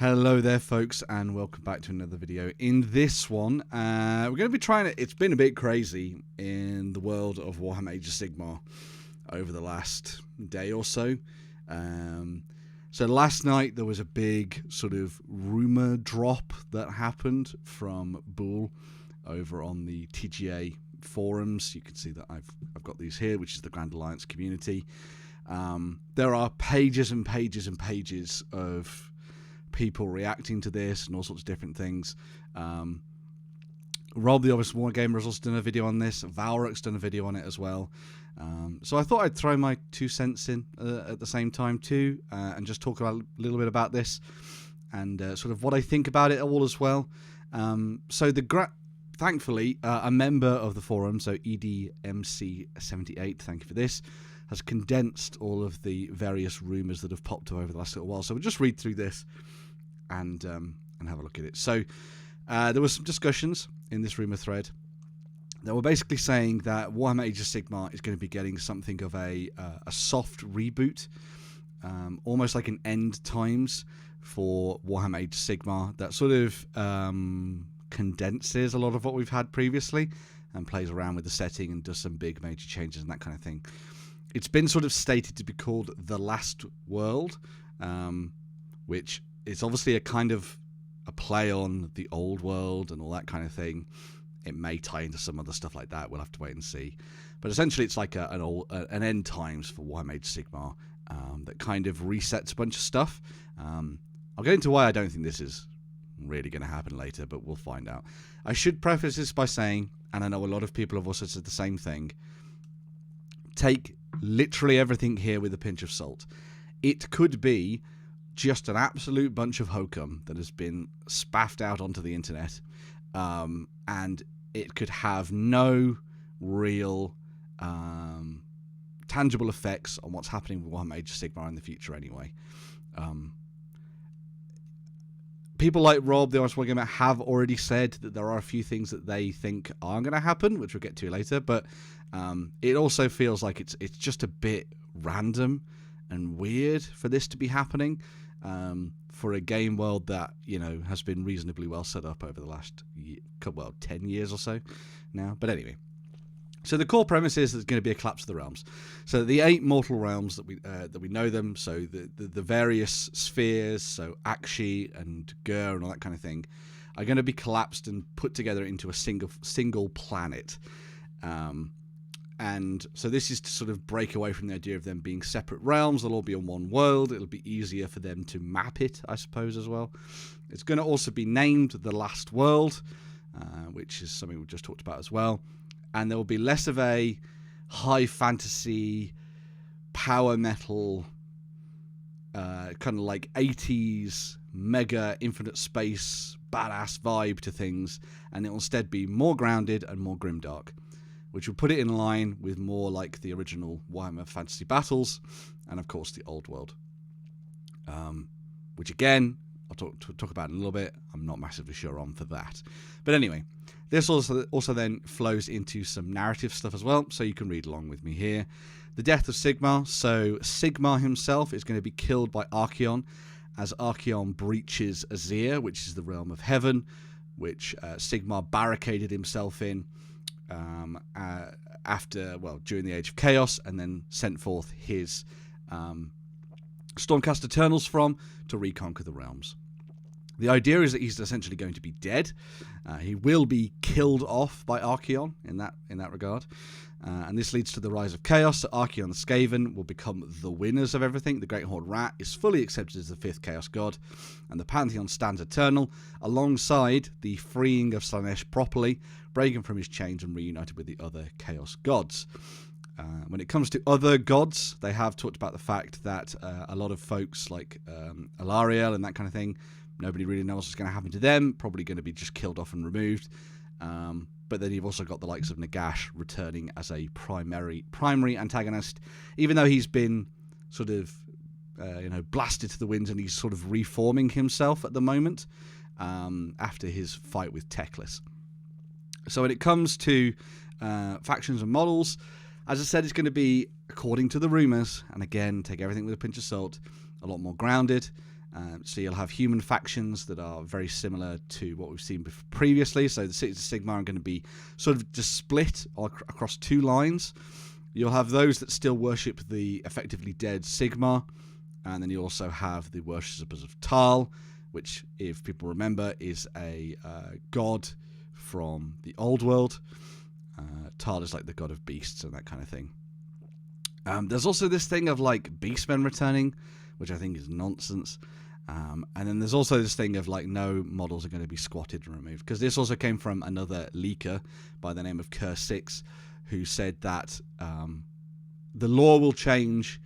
Hello there folks, and welcome back to another video. In this one, we're going to be trying it. It's been a bit crazy in the world of Warhammer Age of Sigmar over the last day or so. So last night there was a big sort of rumour drop that happened from Bull over on the TGA forums. You can see that I've got these here, which is the Grand Alliance community. There are pages and pages and pages of people reacting to this and all sorts of different things. Rob, the obvious Wargamer, has also done a video on this. Valruk's done a video on it as well. So I thought I'd throw my 2 cents in at the same time too, and just talk a little bit about this and sort of what I think about it all as well. So thankfully, a member of the forum, so EDMC78, thank you for this, has condensed all of the various rumours that have popped up over the last little while. So we'll just read through this and have a look at it. So there were some discussions in this rumour thread that were basically saying that Warhammer Age of Sigmar is going to be getting something of a soft reboot, almost like an end times for Warhammer Age of Sigmar that sort of condenses a lot of what we've had previously and plays around with the setting and does some big major changes and that kind of thing. It's been sort of stated to be called The Last World, which is obviously a kind of a play on the old world and all that kind of thing. It may tie into some other stuff like that. We'll have to wait and see. But essentially, it's like an end times for Warhammer Age of Sigmar that kind of resets a bunch of stuff. I'll get into why I don't think this is really going to happen later, but we'll find out. I should preface this by saying, and I know a lot of people have also said the same thing, take literally everything here with a pinch of salt. It could be just an absolute bunch of hokum that has been spaffed out onto the internet, and it could have no real tangible effects on what's happening with Warhammer Age of Sigmar in the future anyway. People like Rob, the Honest Wargamer, have already said that there are a few things that they think are going to happen, which we'll get to later, but it also feels like it's just a bit random and weird for this to be happening for a game world that, you know, has been reasonably well set up over the last 10 years or so now. But anyway, so the core premise is there's going to be a collapse of the realms. So the 8 mortal realms that we know them, so the various spheres, so Akshi and Gur and all that kind of thing, are going to be collapsed and put together into a single planet. And so this is to sort of break away from the idea of them being separate realms. They'll all be on one world. It'll be easier for them to map it, I suppose, as well. It's going to also be named The Last World, which is something we just talked about as well. And there will be less of a high fantasy, power metal, kind of like 80s, mega infinite space, badass vibe to things. And it will instead be more grounded and more grimdark, which will put it in line with more like the original Warhammer Fantasy Battles, and of course the old world. Which again, I'll talk about in a little bit. I'm not massively sure on for that. But anyway, this also then flows into some narrative stuff as well, so you can read along with me here. The death of Sigmar. So Sigmar himself is going to be killed by Archaon as Archaon breaches Azir, which is the realm of heaven, which Sigmar barricaded himself in during the Age of Chaos, and then sent forth his Stormcast Eternals from to reconquer the realms. The idea is that he's essentially going to be dead. He will be killed off by Archaon in that regard. And this leads to the rise of chaos. So Archaon the Skaven will become the winners of everything. The Great Horde Rat is fully accepted as the 5th Chaos God. And the Pantheon stands eternal, alongside the freeing of Slaanesh properly, breaking from his chains and reunited with the other Chaos Gods. When it comes to other gods, they have talked about the fact that a lot of folks like Alariel and that kind of thing, nobody really knows what's going to happen to them, probably going to be just killed off and removed. But then you've also got the likes of Nagash returning as a primary antagonist, even though he's been sort of blasted to the winds and he's sort of reforming himself at the moment after his fight with Teclis. So when it comes to factions and models, as I said, it's going to be, according to the rumours, and again, take everything with a pinch of salt, a lot more grounded. So you'll have human factions that are very similar to what we've seen previously. So the cities of Sigmar are going to be sort of just split across 2 lines. You'll have those that still worship the effectively dead Sigmar, and then you also have the worshippers of Tal, which, if people remember, is a god from the old world. Tal is like the god of beasts and that kind of thing. There's also this thing of like beastmen returning, which I think is nonsense. And then there's also this thing of like no models are going to be squatted and removed, because this also came from another leaker by the name of Cur6, who said that the lore will change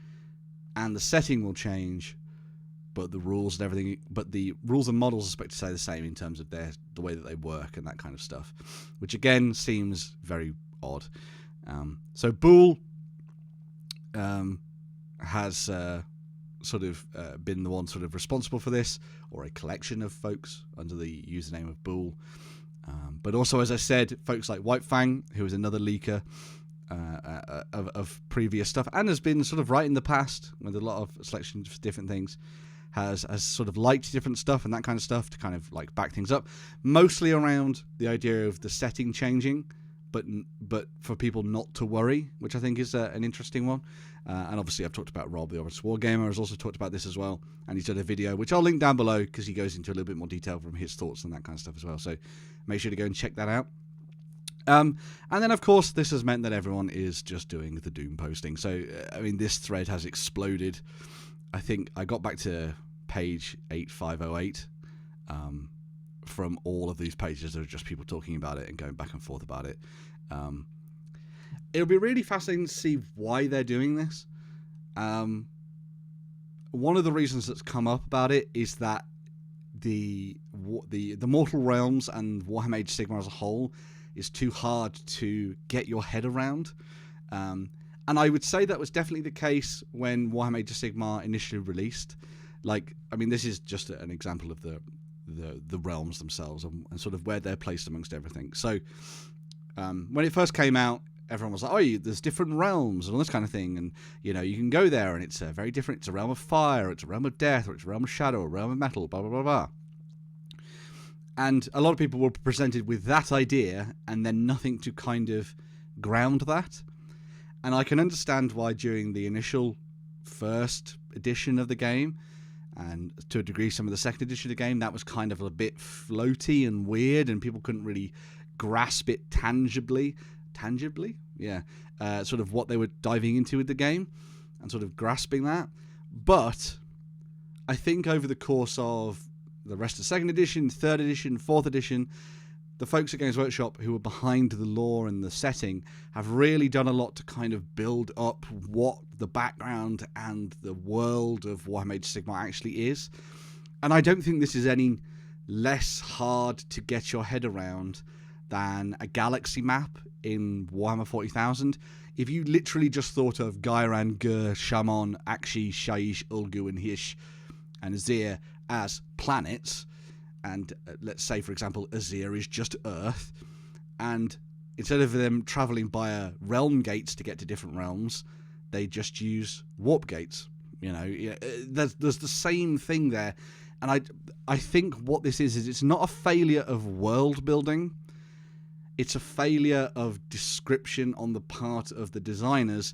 and the setting will change, but the rules and everything, but the rules and models are expected to stay the same in terms of the way that they work and that kind of stuff, which again seems very odd. So Boole has sort of been the one sort of responsible for this, or a collection of folks under the username of Boole. But also, as I said, folks like Whitefang, who is another leaker of previous stuff, and has been sort of right in the past with a lot of selections for different things, has sort of liked different stuff and that kind of stuff to kind of like back things up, mostly around the idea of the setting changing, but for people not to worry, which I think is an interesting one. And obviously I've talked about Rob, the Obvious Wargamer, has also talked about this as well, and he's done a video which I'll link down below because he goes into a little bit more detail from his thoughts and that kind of stuff as well, so make sure to go and check that out. And then of course this has meant that everyone is just doing the Doom posting. So I mean, this thread has exploded. I think I got back to page 8508 from all of these pages that are just people talking about it and going back and forth about it. It'll be really fascinating to see why they're doing this. One of the reasons that's come up about it is that the Mortal Realms and Warhammer Age of Sigmar as a whole is too hard to get your head around. And I would say that was definitely the case when Warhammer Age of Sigmar initially released. Like, I mean, this is just an example of the realms themselves and sort of where they're placed amongst everything. So when it first came out, everyone was like, oh, there's different realms and all this kind of thing, and you know, you can go there and it's very different. It's a realm of fire, it's a realm of death, or it's a realm of shadow, a realm of metal, blah blah blah blah. And a lot of people were presented with that idea and then nothing to kind of ground that. And I can understand why during the initial first edition of the game, and to a degree some of the second edition of the game, that was kind of a bit floaty and weird, and people couldn't really grasp it tangibly, yeah, sort of what they were diving into with the game and sort of grasping that. But I think over the course of the rest of second edition, third edition, fourth edition, the folks at Games Workshop who were behind the lore and the setting have really done a lot to kind of build up what the background and the world of Warhammer Age of Sigmar actually is. And I don't think this is any less hard to get your head around than a galaxy map in Warhammer 40,000. If you literally just thought of Gairan, Gur, Shamon, Akshi, Shaiish, Ulgu, and Hish, and Azir as planets, and let's say, for example, Azir is just Earth, and instead of them travelling via realm gates to get to different realms, they just use warp gates. You know, there's the same thing there, and I think what this is it's not a failure of world building. It's a failure of description on the part of the designers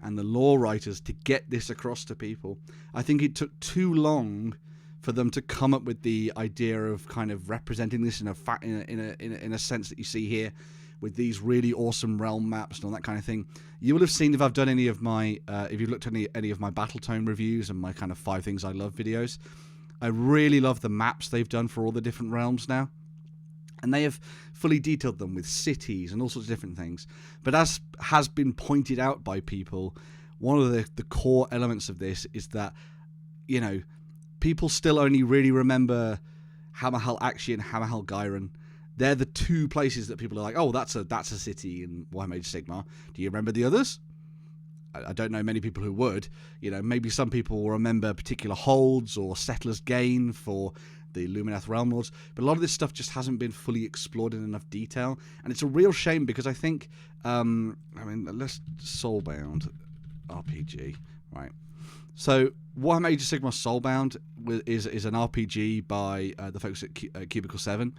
and the lore writers to get this across to people. I think it took too long for them to come up with the idea of kind of representing this in a sense that you see here, with these really awesome realm maps and all that kind of thing. You will have seen, if I've done any of my, if you've looked at any of my Battletome reviews and my kind of 5 things I love videos, I really love the maps they've done for all the different realms now. And they have fully detailed them with cities and all sorts of different things. But as has been pointed out by people, one of the core elements of this is that, you know, people still only really remember Hammerhal Akshi and Hammerhal Gairan. They're the 2 places that people are like, oh, that's a city in Warhammer Age of Sigmar. Do you remember the others? I don't know many people who would. You know, maybe some people will remember particular holds or Settler's Gain for the Luminath Realm Lords, but a lot of this stuff just hasn't been fully explored in enough detail, and it's a real shame because I think, I mean, let's Soulbound RPG, right? So Warhammer Age of Sigmar Soulbound is an RPG by the folks at Cubicle 7,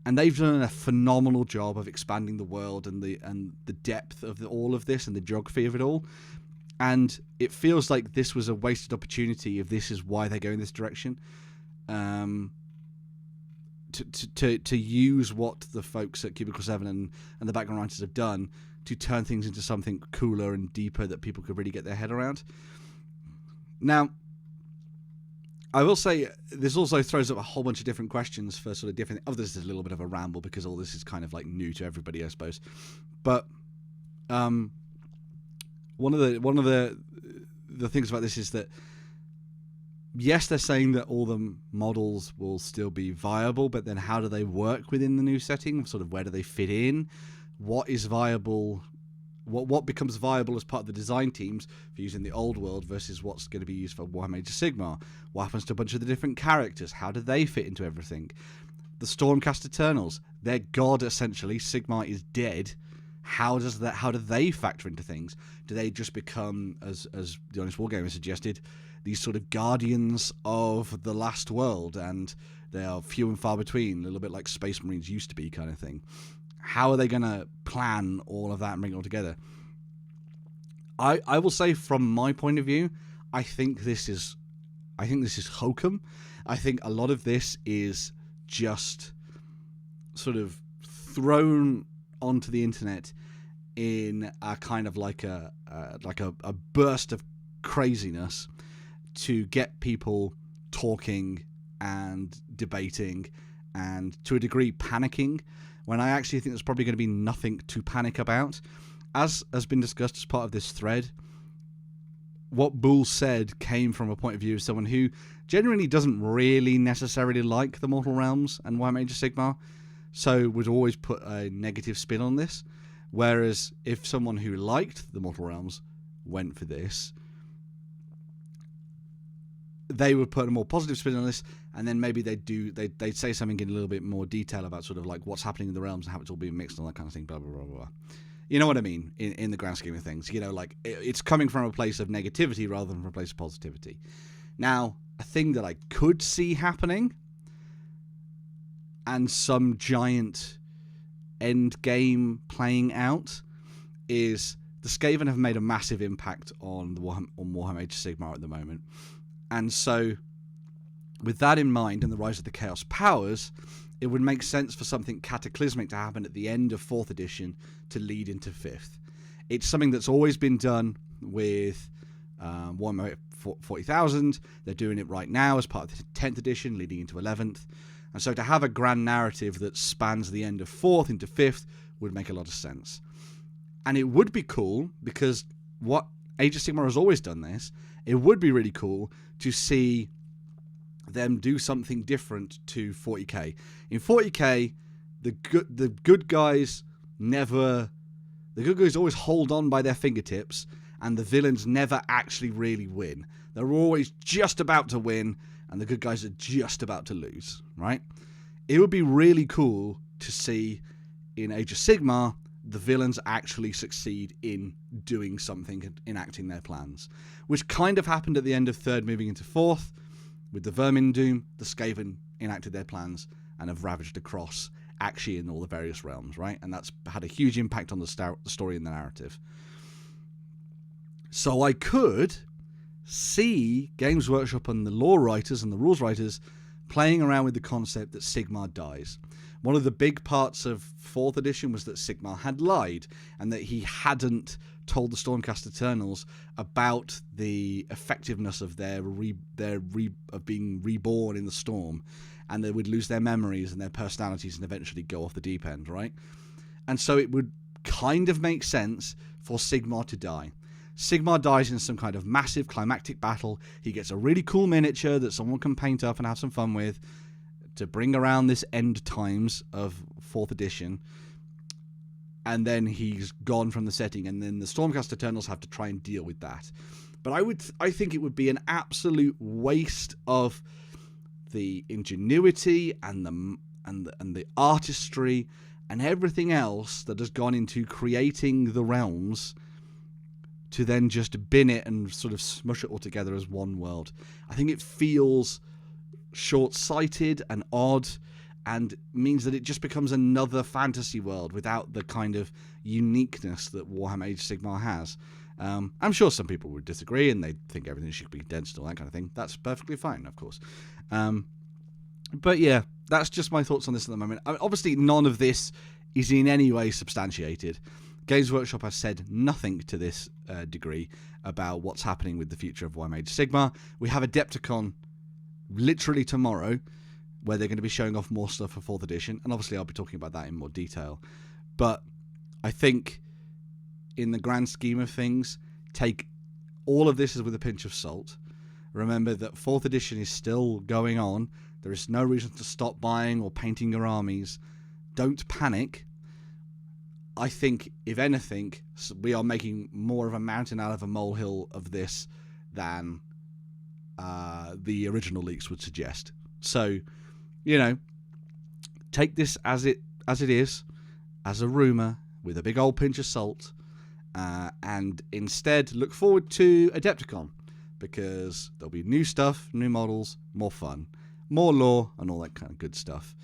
and they've done a phenomenal job of expanding the world and the depth of all of this and the geography of it all. And it feels like this was a wasted opportunity if this is why they go in this direction. To use what the folks at Cubicle 7 and the background writers have done to turn things into something cooler and deeper that people could really get their head around. Now, I will say this also throws up a whole bunch of different questions for sort of different... Oh, this is a little bit of a ramble because all this is kind of like new to everybody, I suppose. But one of the things about this is that yes, they're saying that all the models will still be viable, but then how do they work within the new setting? Sort of where do they fit in? What is viable? What becomes viable as part of the design teams for using the old world versus what's going to be used for Warhammer Age of Sigmar? What happens to a bunch of the different characters? How do they fit into everything? The Stormcast Eternals, their god essentially, Sigmar is dead. How do they factor into things? Do they just become, as the Honest Wargamer suggested, these sort of guardians of the last world, and they are few and far between, a little bit like Space Marines used to be, kind of thing? How are they going to plan all of that and bring it all together? I will say, from my point of view, I think this is hokum. I think a lot of this is just sort of thrown onto the internet in a kind of like a burst of craziness to get people talking and debating and, to a degree, panicking, when I actually think there's probably going to be nothing to panic about. As has been discussed as part of this thread, what Bull said came from a point of view of someone who genuinely doesn't really necessarily like the Mortal Realms and Warhammer Age of Sigmar, so would always put a negative spin on this. Whereas if someone who liked the Mortal Realms went for this, they would put a more positive spin on this, and then maybe they'd say something in a little bit more detail about sort of like what's happening in the realms and how it's all being mixed and all that kind of thing, blah, blah, blah, blah. You know what I mean, in the grand scheme of things. You know, like, it's coming from a place of negativity rather than from a place of positivity. Now, a thing that I could see happening, and some giant end game playing out, is the Skaven have made a massive impact on Warhammer Age of Sigmar at the moment. And so, with that in mind and the rise of the Chaos Powers, it would make sense for something cataclysmic to happen at the end of 4th edition to lead into 5th. It's something that's always been done with Warhammer 40,000. They're doing it right now as part of the 10th edition, leading into 11th. And so to have a grand narrative that spans the end of 4th into 5th would make a lot of sense. And it would be cool, because what Age of Sigmar has always done this, it would be really cool to see them do something different to 40k. In 40k, the good guys always hold on by their fingertips, and the villains never actually really win. They're always just about to win, and the good guys are just about to lose, right? It would be really cool to see in Age of Sigmar the villains actually succeed in doing something and enacting their plans, which kind of happened at the end of 3rd moving into 4th. With the Vermin Doom, the Skaven enacted their plans and have ravaged across Axii in all the various realms, right? And that's had a huge impact on the story and the narrative. So I could see Games Workshop and the lore writers and the rules writers playing around with the concept that Sigmar dies. One of the big parts of 4th edition was that Sigmar had lied, and that he hadn't told the Stormcast Eternals about the effectiveness of of being reborn in the storm, and they would lose their memories and their personalities and eventually go off the deep end, right? And so it would kind of make sense for Sigmar to die. Sigmar dies in some kind of massive climactic battle. He gets a really cool miniature that someone can paint up and have some fun with to bring around this end times of 4th edition. And then he's gone from the setting, and then the Stormcast Eternals have to try and deal with that. But I think it would be an absolute waste of the ingenuity and the artistry and everything else that has gone into creating the realms to then just bin it and sort of smush it all together as one world. I think it feels short-sighted and odd, and means that it just becomes another fantasy world without the kind of uniqueness that Warhammer Age of Sigmar has. I'm sure some people would disagree and they think everything should be condensed and all that kind of thing. That's perfectly fine, of course. But yeah, that's just my thoughts on this at the moment. I mean, obviously, none of this is in any way substantiated. Games Workshop has said nothing to this degree about what's happening with the future of Warhammer Age of Sigmar. We have Adepticon literally tomorrow, where they're going to be showing off more stuff for 4th edition, and obviously I'll be talking about that in more detail. But I think, in the grand scheme of things, take all of this as with a pinch of salt. Remember that 4th edition is still going on. There is no reason to stop buying or painting your armies. Don't panic. I think, if anything, we are making more of a mountain out of a molehill of this than the original leaks would suggest. So, take this as it is, as a rumour, with a big old pinch of salt, and instead look forward to Adepticon, because there'll be new stuff, new models, more fun, more lore, and all that kind of good stuff.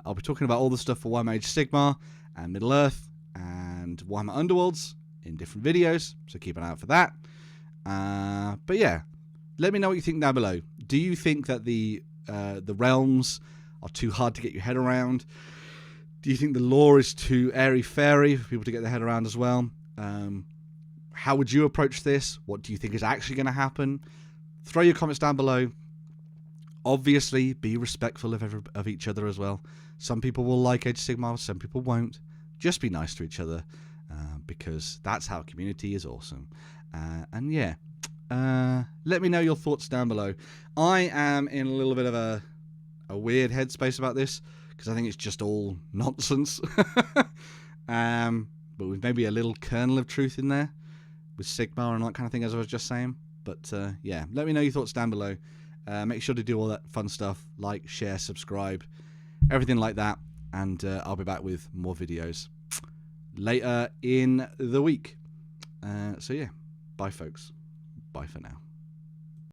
I'll be talking about all the stuff for Warhammer Age of Sigmar and Middle-earth and Warhammer Underworlds in different videos, so keep an eye out for that. But yeah, let me know what you think down below. Do you think that the realms are too hard to get your head around? Do you think the lore is too airy-fairy for people to get their head around as well? How would you approach this? What do you think is actually going to happen? Throw your comments down below. Obviously, be respectful of each other as well. Some people will like Age of Sigmar, some people won't. Just be nice to each other, because that's how community is awesome. And yeah, let me know your thoughts down below. I am in a little bit of a weird headspace about this, because I think it's just all nonsense. But with maybe a little kernel of truth in there with Sigmar and that kind of thing, as I was just saying. But yeah, let me know your thoughts down below. Make sure to do all that fun stuff, like, share, subscribe, everything like that. And I'll be back with more videos later in the week. So yeah, bye folks. Bye for now.